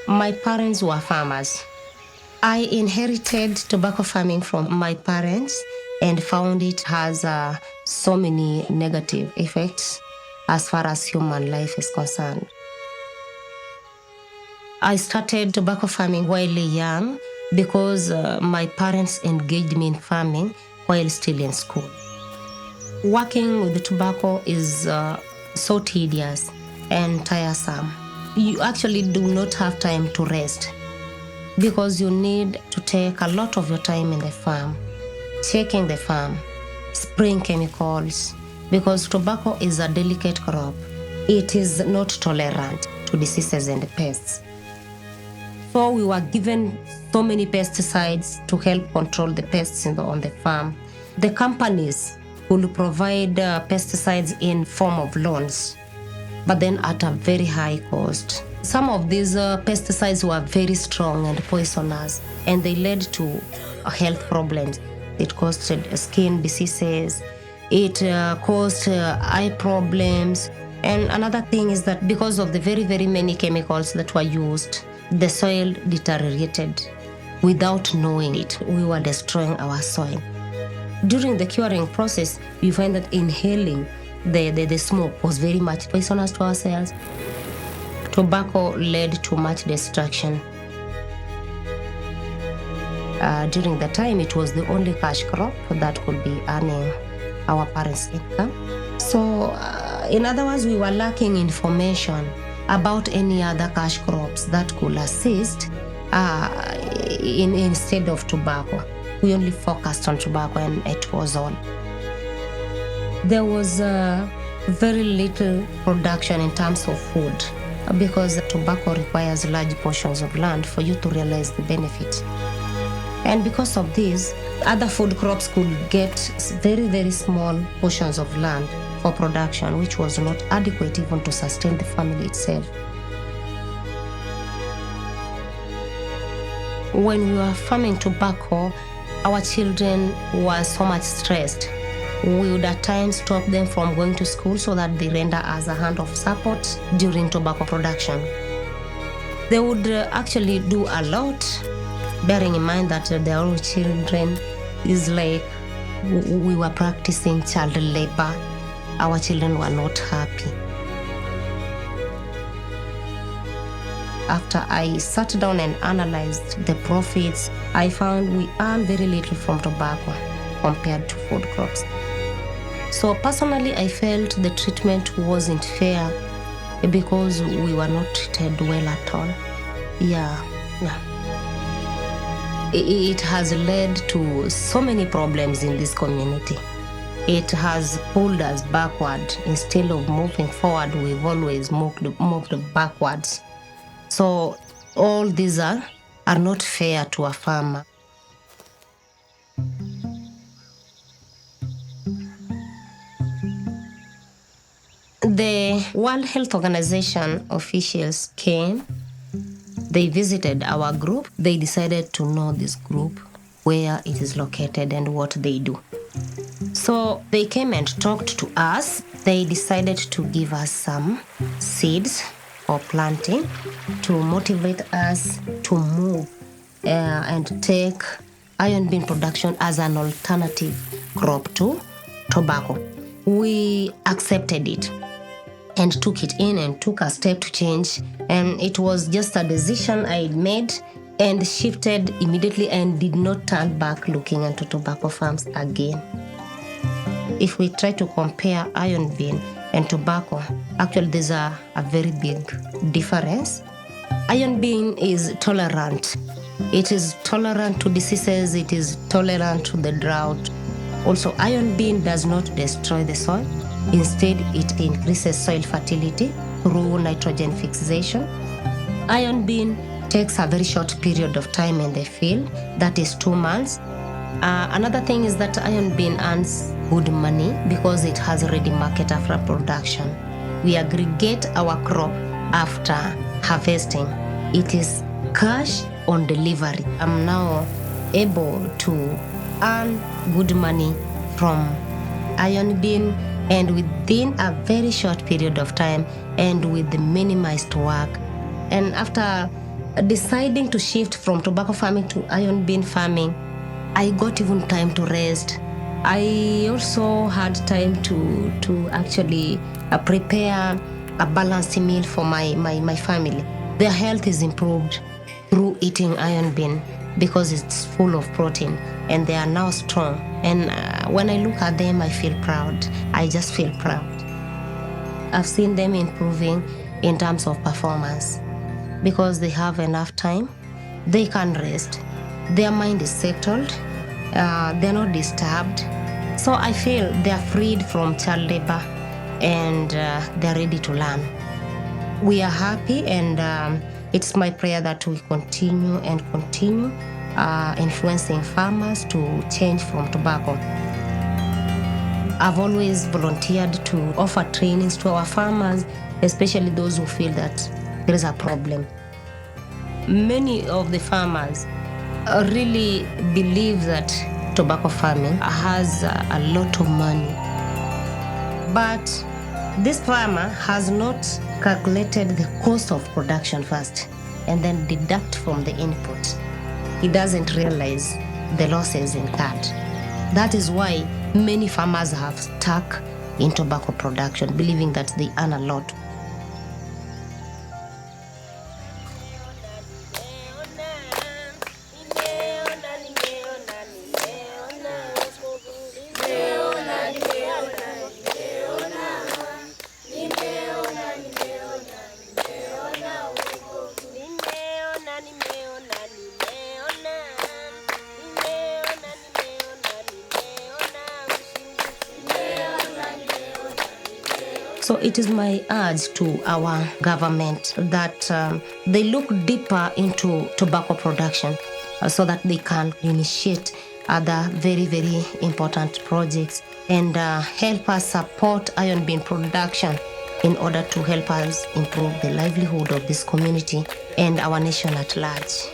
My parents were farmers. I inherited tobacco farming from my parents and found it has so many negative effects as far as human life is concerned. I started tobacco farming while young because my parents engaged me in farming while still in school. Working with the tobacco is so tedious and tiresome. You actually do not have time to rest because you need to take a lot of your time in the farm, checking the farm, spraying chemicals, because tobacco is a delicate crop. It is not tolerant to diseases and pests. So we were given so many pesticides to help control the pests on the farm. The companies will provide pesticides in form of loans, but then at a very high cost. Some of these pesticides were very strong and poisonous, and they led to health problems. It caused skin diseases, it caused eye problems. And another thing is that because of the very, very many chemicals that were used, the soil deteriorated. Without knowing it, we were destroying our soil. During the curing process, you find that inhaling the smoke was very much poisonous to our cells. Tobacco led to much destruction. During the time, it was the only cash crop that could be earning our parents' income. So, in other words, we were lacking information about any other cash crops that could assist instead of tobacco. We only focused on tobacco and it was all. There was very little production in terms of food because tobacco requires large portions of land for you to realize the benefit. And because of this, other food crops could get very, very small portions of land for production, which was not adequate even to sustain the family itself. When we were farming tobacco, our children were so much stressed. We would at times stop them from going to school so that they render us a hand of support during tobacco production. They would actually do a lot, bearing in mind that their own children is like we were practicing child labor. Our children were not happy. After I sat down and analyzed the profits, I found we earn very little from tobacco compared to food crops. So personally, I felt the treatment wasn't fair because we were not treated well at all. Yeah. It has led to so many problems in this community. It has pulled us backward. Instead of moving forward, we've always moved backwards. So all these are not fair to a farmer. The World Health Organization officials came. They visited our group. They decided to know this group, where it is located and what they do. So they came and talked to us. They decided to give us some seeds for planting to motivate us to move and take iron bean production as an alternative crop to tobacco. We accepted it and took it in and took a step to change. And it was just a decision I made and shifted immediately and did not turn back looking into tobacco farms again. If we try to compare iron bean and tobacco, actually there's a very big difference. Iron bean is tolerant. It is tolerant to diseases. It is tolerant to the drought. Also, iron bean does not destroy the soil. Instead, it increases soil fertility through nitrogen fixation. Iron bean takes a very short period of time in the field, that is 2 months. Another thing is that iron bean earns good money because it has ready market after production. We aggregate our crop after harvesting. It is cash on delivery. I'm now able to earn good money from iron bean, and within a very short period of time and with the minimized work. And after deciding to shift from tobacco farming to iron bean farming, I got even time to rest. I also had time to actually prepare a balanced meal for my family. Their health is improved through eating iron bean because it's full of protein, and they are now strong. And when I look at them, I feel proud. I just feel proud. I've seen them improving in terms of performance because they have enough time, they can rest, their mind is settled, they're not disturbed. So I feel they're freed from child labor, and they're ready to learn. We are happy, and it's my prayer that we continue influencing farmers to change from tobacco. I've always volunteered to offer trainings to our farmers, especially those who feel that there is a problem. Many of the farmers really believe that tobacco farming has a lot of money. But this farmer has not calculated the cost of production first and then deduct from the input. He doesn't realize the losses incurred. That is why many farmers have stuck in tobacco production, believing that they earn a lot. So it is my urge to our government that they look deeper into tobacco production so that they can initiate other very, very important projects and help us support iron bean production in order to help us improve the livelihood of this community and our nation at large.